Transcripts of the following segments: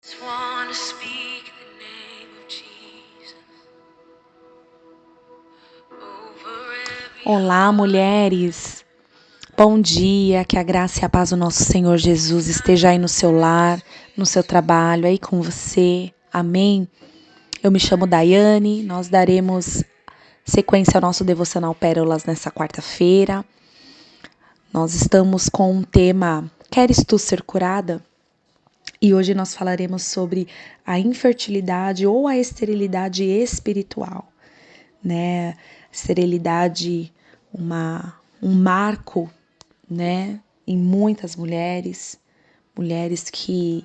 Just wanna speak the name of Jesus over every Olá, mulheres! Bom dia, que a graça e a paz do nosso Senhor Jesus esteja aí no seu lar, no seu trabalho, aí com você. Amém? Eu me chamo Daiane, nós daremos sequência ao nosso devocional Pérolas nessa quarta-feira. Nós estamos com um tema Queres tu ser curada? E hoje nós falaremos sobre a infertilidade ou a esterilidade espiritual, né? Esterilidade, um marco, né? Em muitas mulheres que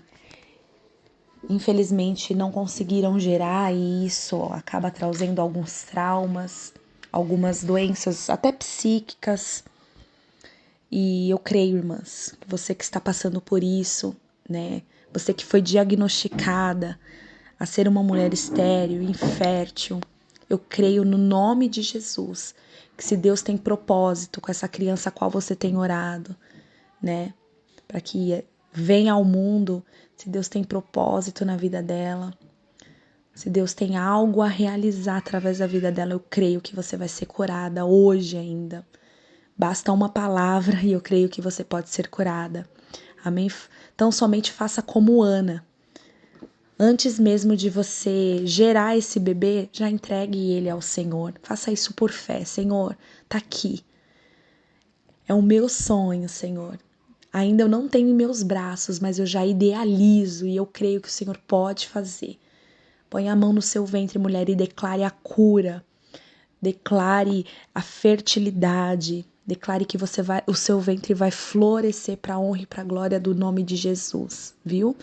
infelizmente não conseguiram gerar e isso acaba trazendo alguns traumas, algumas doenças até psíquicas. E eu creio, irmãs, que você que está passando por isso, né? Você que foi diagnosticada a ser uma mulher estéril, infértil, eu creio no nome de Jesus, que se Deus tem propósito com essa criança a qual você tem orado, né? Para que venha ao mundo, se Deus tem propósito na vida dela, se Deus tem algo a realizar através da vida dela, eu creio que você vai ser curada hoje ainda. Basta uma palavra e eu creio que você pode ser curada. Amém? Então somente faça como Ana. Antes mesmo de você gerar esse bebê, já entregue ele ao Senhor. Faça isso por fé. Senhor, tá aqui. É o meu sonho, Senhor. Ainda eu não tenho em meus braços, mas eu já idealizo e eu creio que o Senhor pode fazer. Põe a mão no seu ventre, mulher, e declare a cura. Declare a fertilidade. Declare que o seu ventre vai florescer para a honra e para a glória do nome de Jesus, viu?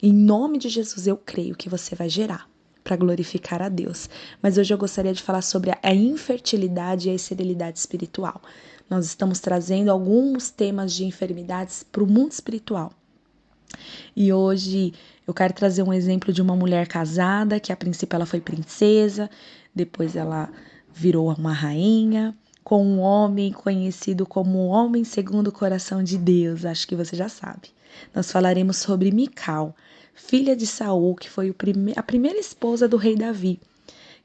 Em nome de Jesus eu creio que você vai gerar para glorificar a Deus. Mas hoje eu gostaria de falar sobre a infertilidade e a esterilidade espiritual. Nós estamos trazendo alguns temas de enfermidades para o mundo espiritual. E hoje eu quero trazer um exemplo de uma mulher casada, que a princípio ela foi princesa, depois ela virou uma rainha, com um homem conhecido como o homem segundo o coração de Deus, acho que você já sabe. Nós falaremos sobre Mical, filha de Saul, que foi a primeira esposa do rei Davi,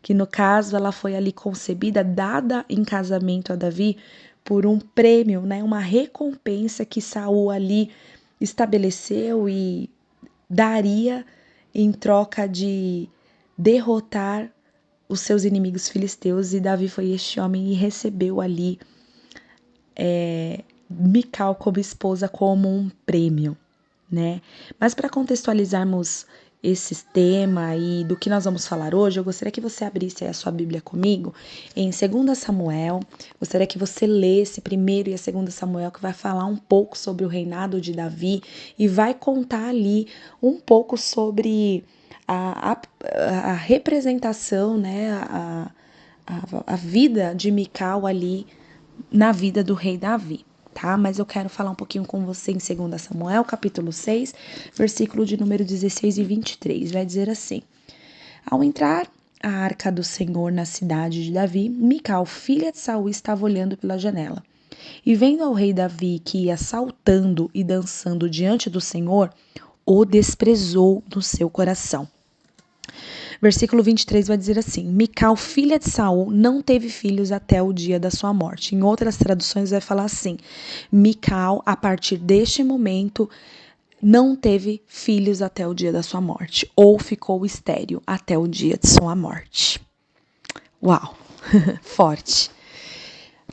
que no caso ela foi ali concebida, dada em casamento a Davi, por um prêmio, né, uma recompensa que Saul ali estabeleceu e daria em troca de derrotar os seus inimigos filisteus, e Davi foi este homem e recebeu ali Mical como esposa como um prêmio, né? Mas para contextualizarmos esse tema e do que nós vamos falar hoje, eu gostaria que você abrisse a sua Bíblia comigo em 2 Samuel. Gostaria que você lesse primeiro e a 2 Samuel, que vai falar um pouco sobre o reinado de Davi e vai contar ali um pouco sobre a representação, né, a vida de Mical ali na vida do rei Davi, tá? Mas eu quero falar um pouquinho com você em 2 Samuel, capítulo 6, versículo de número 16 e 23. Vai dizer assim: Ao entrar a arca do Senhor na cidade de Davi, Mical, filha de Saul, estava olhando pela janela. E vendo ao rei Davi que ia saltando e dançando diante do Senhor, o desprezou no seu coração. Versículo 23 vai dizer assim: Mical, filha de Saul, não teve filhos até o dia da sua morte. Em outras traduções vai falar assim: Mical, a partir deste momento, não teve filhos até o dia da sua morte, ou ficou estéril até o dia de sua morte. Uau, forte.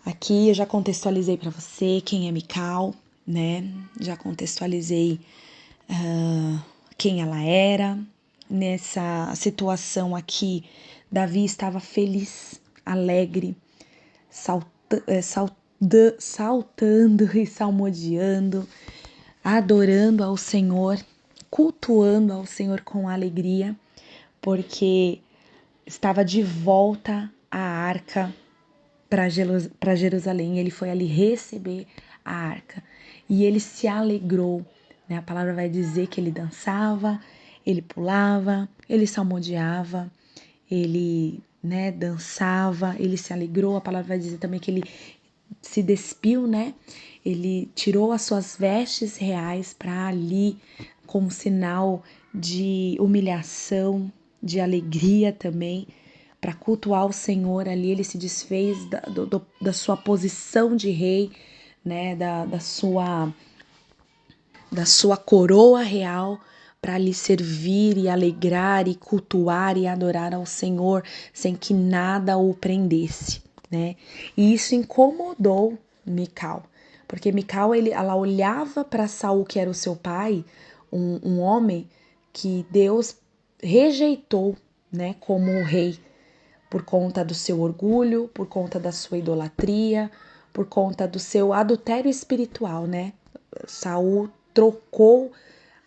Aqui eu já contextualizei para você quem é Mical, né? Já contextualizei quem ela era. Nessa situação aqui, Davi estava feliz, alegre, saltando e salmodiando, adorando ao Senhor, cultuando ao Senhor com alegria, porque estava de volta a arca para Jerusalém. Ele foi ali receber a arca e ele se alegrou, né? A palavra vai dizer que ele dançava, ele pulava, ele salmodiava, ele, né, dançava, ele se alegrou. A palavra vai dizer também que ele se despiu, né? Ele tirou as suas vestes reais para ali, como sinal de humilhação, de alegria também, para cultuar o Senhor ali. Ele se desfez da sua posição de rei, né, da sua coroa real, para lhe servir e alegrar e cultuar e adorar ao Senhor sem que nada o prendesse, né? E isso incomodou Mical, porque Mical ela olhava para Saul, que era o seu pai, um homem que Deus rejeitou, né, como rei, por conta do seu orgulho, por conta da sua idolatria, por conta do seu adultério espiritual, né? Saul trocou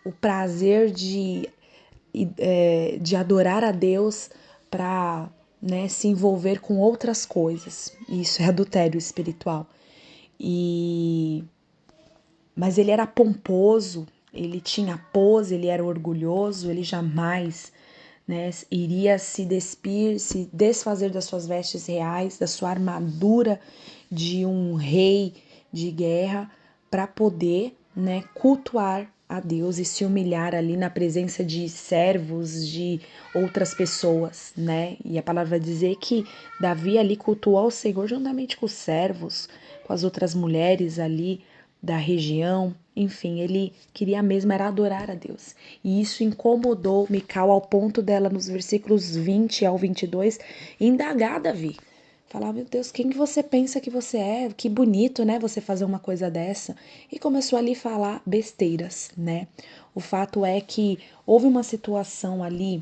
o prazer de adorar a Deus para, né, se envolver com outras coisas. Isso é adultério espiritual. Mas ele era pomposo, ele tinha pose, ele era orgulhoso, ele jamais, né, iria se despir, se desfazer das suas vestes reais, da sua armadura de um rei de guerra, para poder, né, cultuar a Deus e se humilhar ali na presença de servos, de outras pessoas, né? E a palavra vai dizer que Davi ali cultuou ao Senhor juntamente com os servos, com as outras mulheres ali da região. Enfim, ele queria mesmo era adorar a Deus. E isso incomodou Mical ao ponto dela, nos versículos 20 ao 22, indagar Davi. Falar, meu Deus, quem que você pensa que você é? Que bonito, né, você fazer uma coisa dessa. E começou ali a falar besteiras, né? O fato é que houve uma situação ali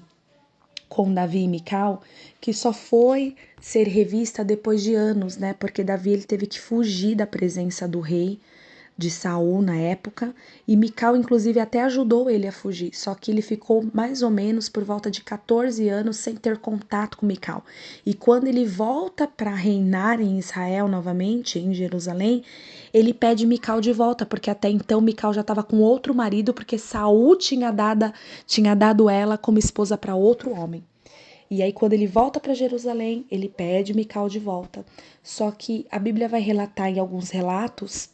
com Davi e Mical que só foi ser revista depois de anos, né? Porque Davi ele teve que fugir da presença do rei de Saul na época, e Mical inclusive até ajudou ele a fugir, só que ele ficou mais ou menos por volta de 14 anos sem ter contato com Mical. E quando ele volta para reinar em Israel novamente, em Jerusalém, ele pede Mical de volta, porque até então Mical já estava com outro marido, porque Saul tinha dado ela como esposa para outro homem. E aí, quando ele volta para Jerusalém, ele pede Mical de volta. Só que a Bíblia vai relatar em alguns relatos,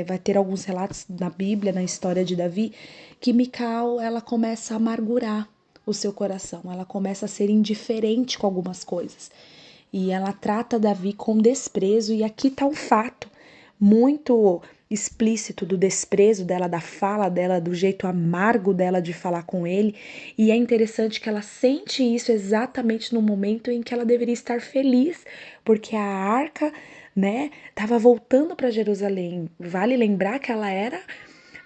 vai ter alguns relatos na Bíblia, na história de Davi, que Mical ela começa a amargurar o seu coração, ela começa a ser indiferente com algumas coisas. E ela trata Davi com desprezo, e aqui está um fato muito explícito do desprezo dela, da fala dela, do jeito amargo dela de falar com ele. E é interessante que ela sente isso exatamente no momento em que ela deveria estar feliz, porque a arca, né, estava voltando para Jerusalém. Vale lembrar que ela era,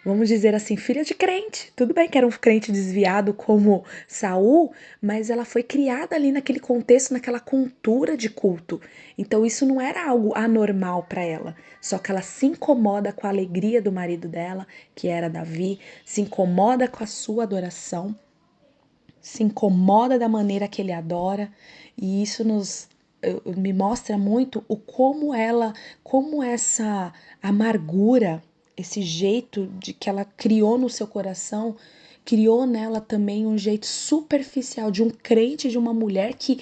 vamos dizer assim, filha de crente. Tudo bem que era um crente desviado como Saul, mas ela foi criada ali naquele contexto, naquela cultura de culto. Então isso não era algo anormal para ela. Só que ela se incomoda com a alegria do marido dela, que era Davi, se incomoda com a sua adoração, se incomoda da maneira que ele adora, e isso me mostra muito o como essa amargura, esse jeito de que ela criou no seu coração, criou nela também um jeito superficial de um crente, de uma mulher que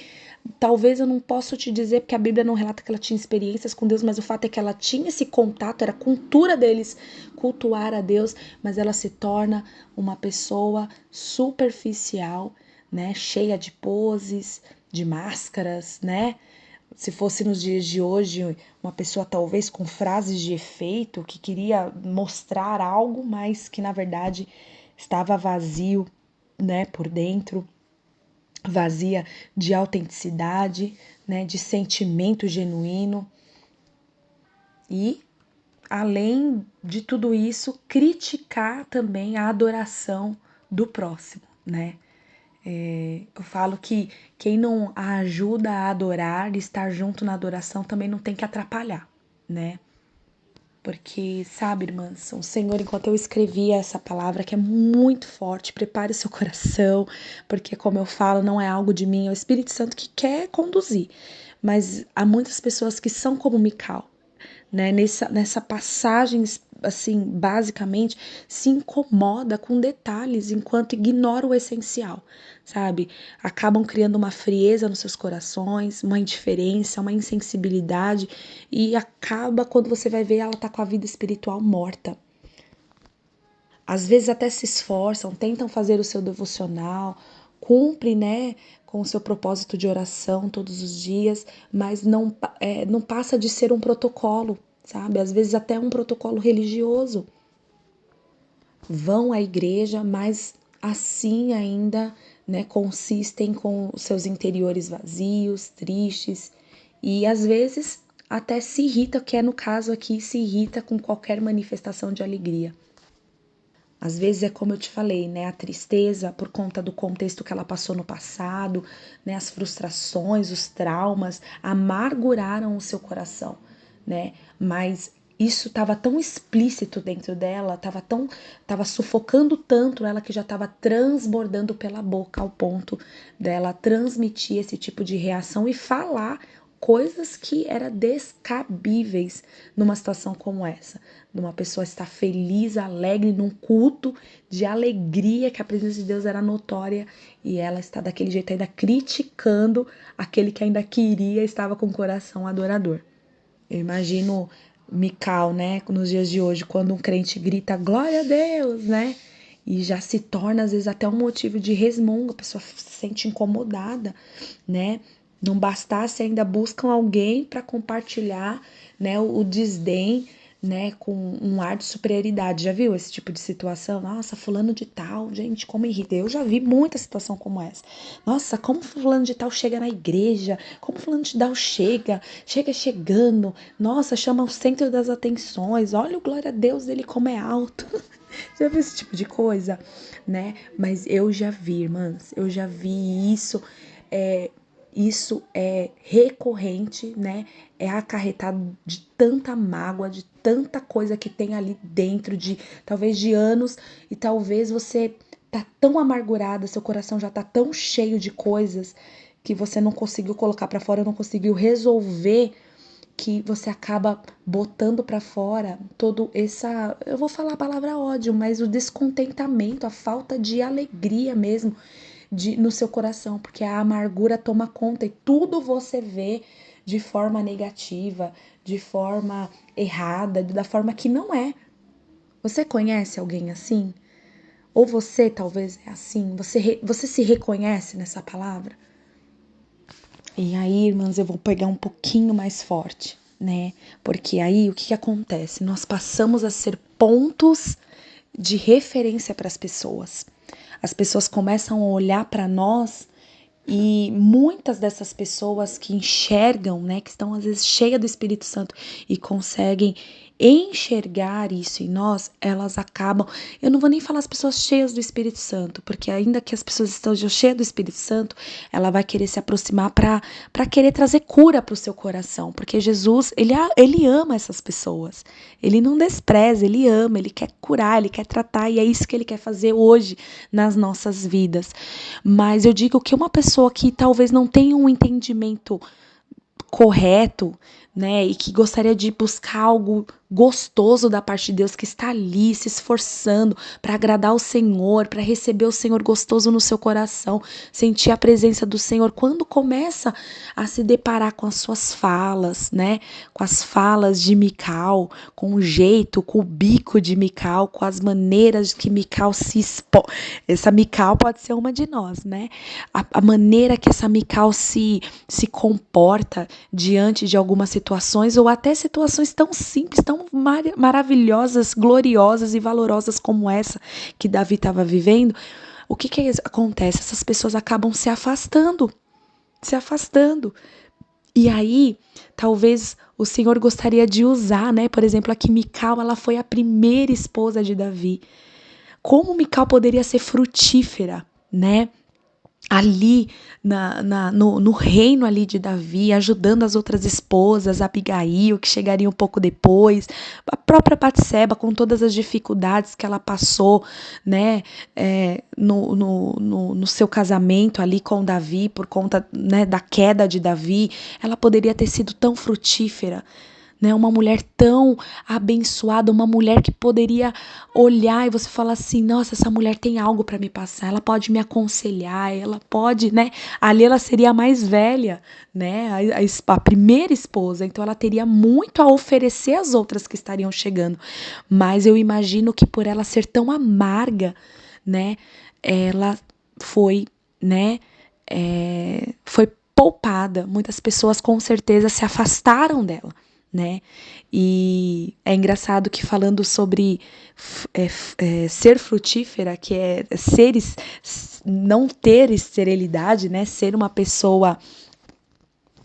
talvez eu não possa te dizer, porque a Bíblia não relata que ela tinha experiências com Deus, mas o fato é que ela tinha esse contato, era a cultura deles cultuar a Deus, mas ela se torna uma pessoa superficial, né, cheia de poses, de máscaras, né? Se fosse nos dias de hoje, uma pessoa talvez com frases de efeito, que queria mostrar algo, mas que na verdade estava vazio, né, por dentro, vazia de autenticidade, né, de sentimento genuíno. E, além de tudo isso, criticar também a adoração do próximo, né? Eu falo que quem não a ajuda a adorar, estar junto na adoração, também não tem que atrapalhar, né? Porque, sabe, irmãs, o Senhor, enquanto eu escrevia essa palavra que é muito forte, prepare o seu coração, porque, como eu falo, não é algo de mim, é o Espírito Santo que quer conduzir. Mas há muitas pessoas que são como Mical, né? Nessa passagem, assim, basicamente, se incomoda com detalhes enquanto ignora o essencial, sabe? Acabam criando uma frieza nos seus corações, uma indiferença, uma insensibilidade, e acaba, quando você vai ver, ela tá com a vida espiritual morta. às vezes até se esforçam, tentam fazer o seu devocional, cumpre, né, com o seu propósito de oração todos os dias, mas não passa de ser um protocolo, sabe? Às vezes até um protocolo religioso. Vão à igreja, mas assim ainda, né, consistem com os seus interiores vazios, tristes, e às vezes até se irrita, que é no caso aqui, se irrita com qualquer manifestação de alegria. Às vezes é como eu te falei, né, a tristeza por conta do contexto que ela passou no passado, né, as frustrações, os traumas amarguraram o seu coração, né? Mas isso estava tão explícito dentro dela, estava sufocando tanto ela que já estava transbordando pela boca ao ponto dela transmitir esse tipo de reação e falar coisas que eram descabíveis numa situação como essa, numa pessoa estar feliz, alegre, num culto de alegria, que a presença de Deus era notória, e ela está daquele jeito ainda criticando aquele que ainda queria, estava com o coração adorador. Eu imagino Mical, né, nos dias de hoje, quando um crente grita glória a Deus, né, e já se torna às vezes até um motivo de resmungo, a pessoa se sente incomodada, né? Não bastasse, ainda buscam alguém para compartilhar, né, o desdém, né, com um ar de superioridade. Já viu esse tipo de situação? Nossa, fulano de tal, gente, como irrita. Eu já vi muita situação como essa. Nossa, como fulano de tal chega na igreja, como fulano de tal chega chegando. Nossa, chama o centro das atenções. Olha o glória a Deus dele como é alto. Já viu esse tipo de coisa, né? Mas eu já vi, irmãs, eu já vi isso. Isso é recorrente, né? É acarretado de tanta mágoa, de tanta coisa que tem ali dentro, de talvez de anos, e talvez você tá tão amargurada, seu coração já tá tão cheio de coisas que você não conseguiu colocar para fora, não conseguiu resolver, que você acaba botando para fora todo essa, eu vou falar a palavra ódio, mas o descontentamento, a falta de alegria mesmo no seu coração, porque a amargura toma conta e tudo você vê de forma negativa, de forma errada, da forma que não é. Você conhece alguém assim? Ou você talvez é assim? Você se reconhece nessa palavra? E aí, irmãs, eu vou pegar um pouquinho mais forte, né? Porque aí o que acontece? Nós passamos a ser pontos de referência para as pessoas. As pessoas começam a olhar para nós e muitas dessas pessoas que enxergam, né, que estão às vezes cheias do Espírito Santo e conseguem enxergar isso em nós, elas acabam, eu não vou nem falar as pessoas cheias do Espírito Santo, porque ainda que as pessoas estejam cheias do Espírito Santo, ela vai querer se aproximar para querer trazer cura para o seu coração, porque Jesus, ele ama essas pessoas, ele não despreza, ele ama, ele quer curar, ele quer tratar, e é isso que ele quer fazer hoje nas nossas vidas. Mas eu digo que uma pessoa que talvez não tenha um entendimento correto, né, e que gostaria de buscar algo gostoso da parte de Deus, que está ali se esforçando para agradar o Senhor, para receber o Senhor gostoso no seu coração, sentir a presença do Senhor, quando começa a se deparar com as suas falas, né, com as falas de Mical, com o jeito, com o bico de Mical, com as maneiras que Mical se expõe. Essa Mical pode ser uma de nós, né? A maneira que essa Mical se comporta diante de algumas situações, ou até situações tão simples, tão maravilhosas, gloriosas e valorosas como essa que Davi estava vivendo. O que acontece? Essas pessoas acabam se afastando. E aí, talvez o Senhor gostaria de usar, né? Por exemplo, aqui Mical, ela foi a primeira esposa de Davi. Como Mical poderia ser frutífera, né? Ali no reino ali de Davi, ajudando as outras esposas, Abigail, que chegaria um pouco depois, a própria Batseba, com todas as dificuldades que ela passou, né, no seu casamento ali com Davi, por conta, né, da queda de Davi, ela poderia ter sido tão frutífera, né? Uma mulher tão abençoada, uma mulher que poderia olhar e você falar assim, nossa, essa mulher tem algo para me passar, ela pode me aconselhar, ela pode, né? Ali ela seria a mais velha, né? A primeira esposa, então ela teria muito a oferecer às outras que estariam chegando. Mas eu imagino que por ela ser tão amarga, né? Ela foi, né? Foi poupada. Muitas pessoas com certeza se afastaram dela, né? E é engraçado que falando sobre ser frutífera, que é não ter esterilidade, né? Ser uma pessoa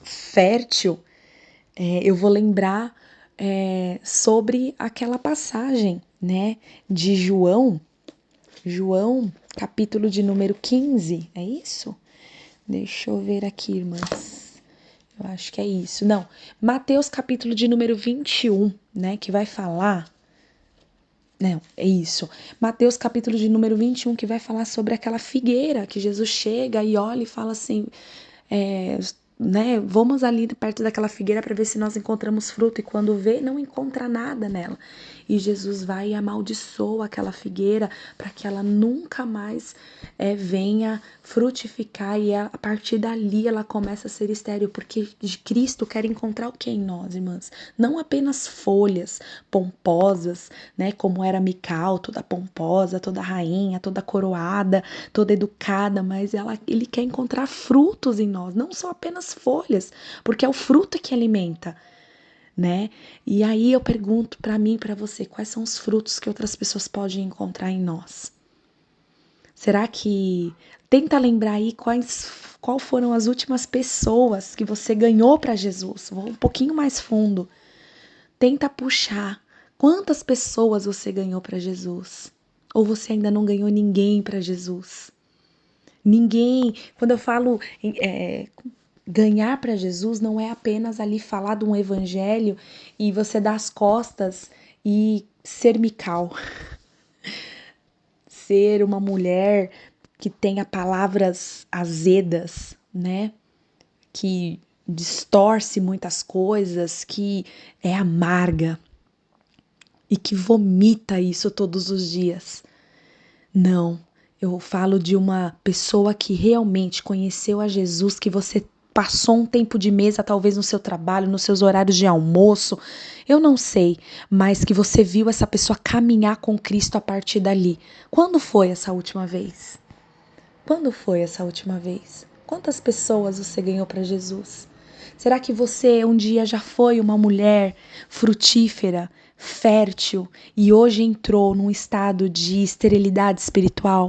fértil, eu vou lembrar sobre aquela passagem, né? De João, capítulo de número 15, é isso? Deixa eu ver aqui, irmãs. Eu acho que é isso. Não, Mateus capítulo de número 21, né, que vai falar... Não, é isso. Mateus capítulo de número 21, que vai falar sobre aquela figueira, que Jesus chega e olha e fala assim, né, vamos ali perto daquela figueira para ver se nós encontramos fruto. E quando vê, não encontra nada nela. E Jesus vai e amaldiçoa aquela figueira para que ela nunca mais venha frutificar. E a partir dali ela começa a ser estéril, porque Cristo quer encontrar o que em nós, irmãs? Não apenas folhas pomposas, né, como era Mical, toda pomposa, toda rainha, toda coroada, toda educada, mas ele quer encontrar frutos em nós, não só apenas folhas, porque é o fruto que alimenta, né? E aí eu pergunto para mim, para você, quais são os frutos que outras pessoas podem encontrar em nós? Será que tenta lembrar aí qual foram as últimas pessoas que você ganhou para Jesus? Vou um pouquinho mais fundo. Tenta puxar. Quantas pessoas você ganhou para Jesus? Ou você ainda não ganhou ninguém para Jesus? Ninguém. Quando eu falo ganhar para Jesus, não é apenas ali falar de um evangelho e você dar as costas e ser Mical. Ser uma mulher que tenha palavras azedas, né? Que distorce muitas coisas, que é amarga e que vomita isso todos os dias. Não, eu falo de uma pessoa que realmente conheceu a Jesus, que você passou um tempo de mesa, talvez no seu trabalho, nos seus horários de almoço, eu não sei, mas que você viu essa pessoa caminhar com Cristo a partir dali. Quando foi essa última vez? Quando foi essa última vez? Quantas pessoas você ganhou para Jesus? Será que você um dia já foi uma mulher frutífera, fértil e hoje entrou num estado de esterilidade espiritual?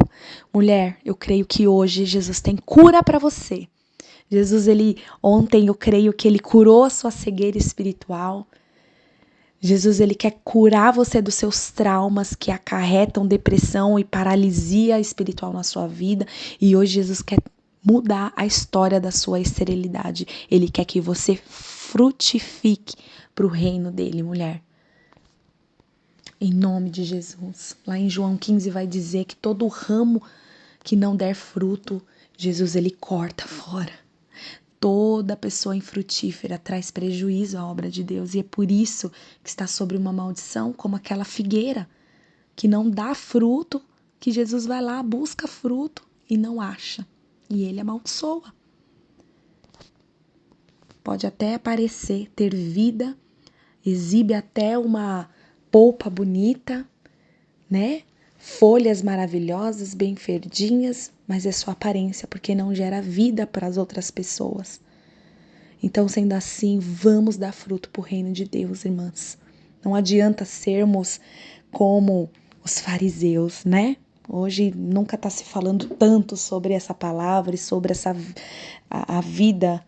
Mulher, eu creio que hoje Jesus tem cura para você. Jesus, ontem eu creio que ele curou a sua cegueira espiritual. Jesus, ele quer curar você dos seus traumas que acarretam depressão e paralisia espiritual na sua vida. E hoje Jesus quer mudar a história da sua esterilidade. Ele quer que você frutifique para o reino dele, mulher. Em nome de Jesus. Lá em João 15 vai dizer que todo ramo que não der fruto, Jesus ele corta fora. Toda pessoa infrutífera traz prejuízo à obra de Deus e é por isso que está sobre uma maldição, como aquela figueira que não dá fruto, que Jesus vai lá, busca fruto e não acha. E ele amaldiçoa. Pode até aparecer, ter vida, exibe até uma polpa bonita, né? Folhas maravilhosas, bem verdinhas, mas é só aparência, porque não gera vida para as outras pessoas. Então, sendo assim, vamos dar fruto para o reino de Deus, irmãs. Não adianta sermos como os fariseus, né? Hoje nunca está se falando tanto sobre essa palavra e sobre a vida,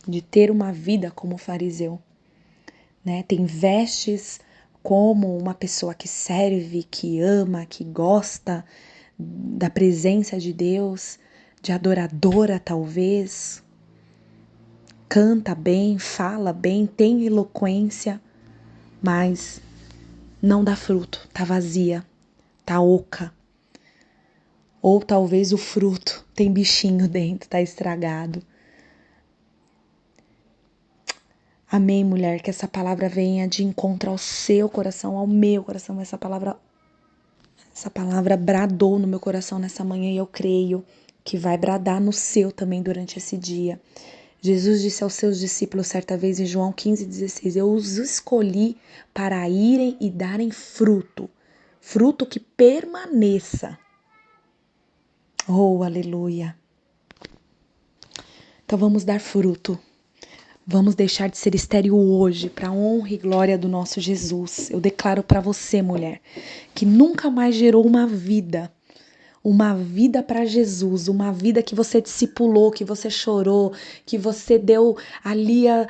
de ter uma vida como fariseu, né? Tem vestes como uma pessoa que serve, que ama, que gosta da presença de Deus, de adoradora talvez, canta bem, fala bem, tem eloquência, mas não dá fruto, tá vazia, tá oca. Ou talvez o fruto tem bichinho dentro, tá estragado. Amém, mulher, que essa palavra venha de encontro ao seu coração, ao meu coração. Essa palavra bradou no meu coração nessa manhã e eu creio que vai bradar no seu também durante esse dia. Jesus disse aos seus discípulos certa vez em João 15,16: eu os escolhi para irem e darem fruto, fruto que permaneça. Oh, aleluia! Então vamos dar fruto. Vamos deixar de ser estéril hoje para a honra e glória do nosso Jesus. Eu declaro para você, mulher, que nunca mais gerou uma vida para Jesus, uma vida que você discipulou, que você chorou, que você deu ali a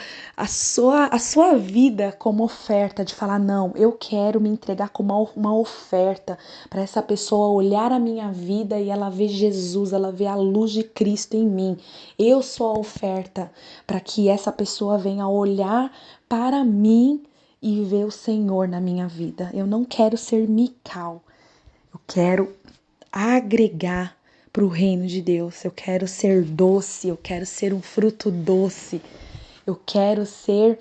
sua vida como oferta, de falar, não, eu quero me entregar como uma oferta para essa pessoa olhar a minha vida e ela ver Jesus, ela ver a luz de Cristo em mim. Eu sou a oferta para que essa pessoa venha olhar para mim e ver o Senhor na minha vida. Eu não quero ser Mical, eu quero agregar para o reino de Deus. Eu quero ser doce, eu quero ser um fruto doce. Eu quero ser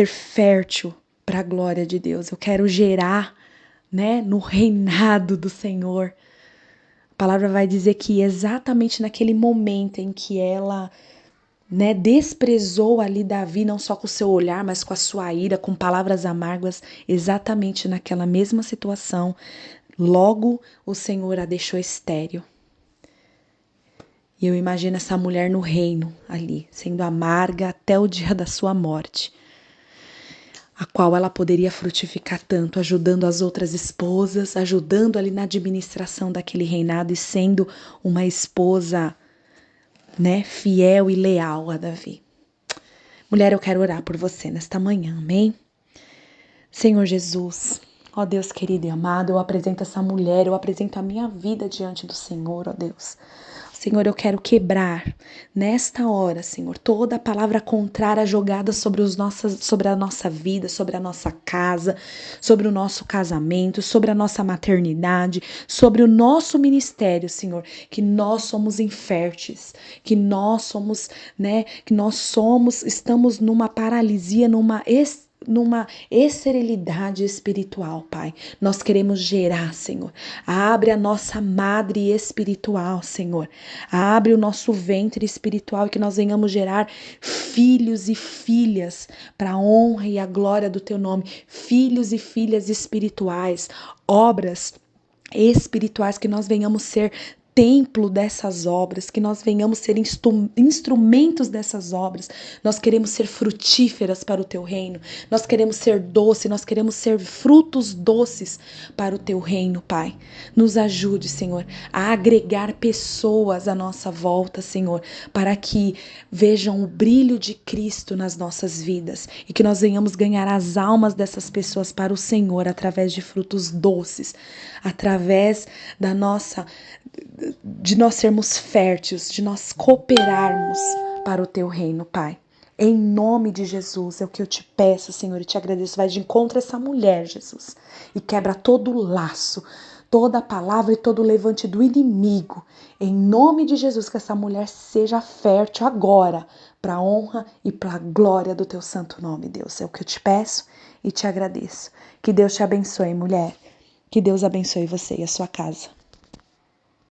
fértil para a glória de Deus. Eu quero gerar, no reinado do Senhor. A palavra vai dizer que exatamente naquele momento em que ela desprezou ali Davi, não só com o seu olhar, mas com a sua ira, com palavras amargas, exatamente naquela mesma situação, logo o Senhor a deixou estéril. E eu imagino essa mulher no reino ali, sendo amarga até o dia da sua morte, a qual ela poderia frutificar tanto, ajudando as outras esposas, ajudando ali na administração daquele reinado e sendo uma esposa, fiel e leal a Davi. Mulher, eu quero orar por você nesta manhã, amém? Senhor Jesus, ó Deus querido e amado, eu apresento essa mulher, eu apresento a minha vida diante do Senhor, ó Deus. Senhor, eu quero quebrar nesta hora, Senhor, toda a palavra contrária jogada sobre a nossa vida, sobre a nossa casa, sobre o nosso casamento, sobre a nossa maternidade, sobre o nosso ministério, Senhor, que nós somos inférteis, que nós somos, estamos numa paralisia, numa esterilidade espiritual, Pai. Nós queremos gerar, Senhor. Abre a nossa madre espiritual, Senhor. Abre o nosso ventre espiritual e que nós venhamos gerar filhos e filhas para a honra e a glória do Teu nome. Filhos e filhas espirituais, obras espirituais, que nós venhamos ser templo dessas obras, que nós venhamos ser instrumentos dessas obras. Nós queremos ser frutíferas para o Teu reino, nós queremos ser doce, nós queremos ser frutos doces para o Teu reino, Pai. Nos ajude, Senhor, a agregar pessoas à nossa volta, Senhor, para que vejam o brilho de Cristo nas nossas vidas e que nós venhamos ganhar as almas dessas pessoas para o Senhor através de frutos doces, através de nós sermos férteis, de nós cooperarmos para o Teu reino, Pai. Em nome de Jesus é o que eu te peço, Senhor, e te agradeço. Vai de encontro a essa mulher, Jesus, e quebra todo o laço, toda a palavra e todo o levante do inimigo. Em nome de Jesus, que essa mulher seja fértil agora, para a honra e para a glória do Teu santo nome, Deus. É o que eu te peço e te agradeço. Que Deus te abençoe, mulher. Que Deus abençoe você e a sua casa.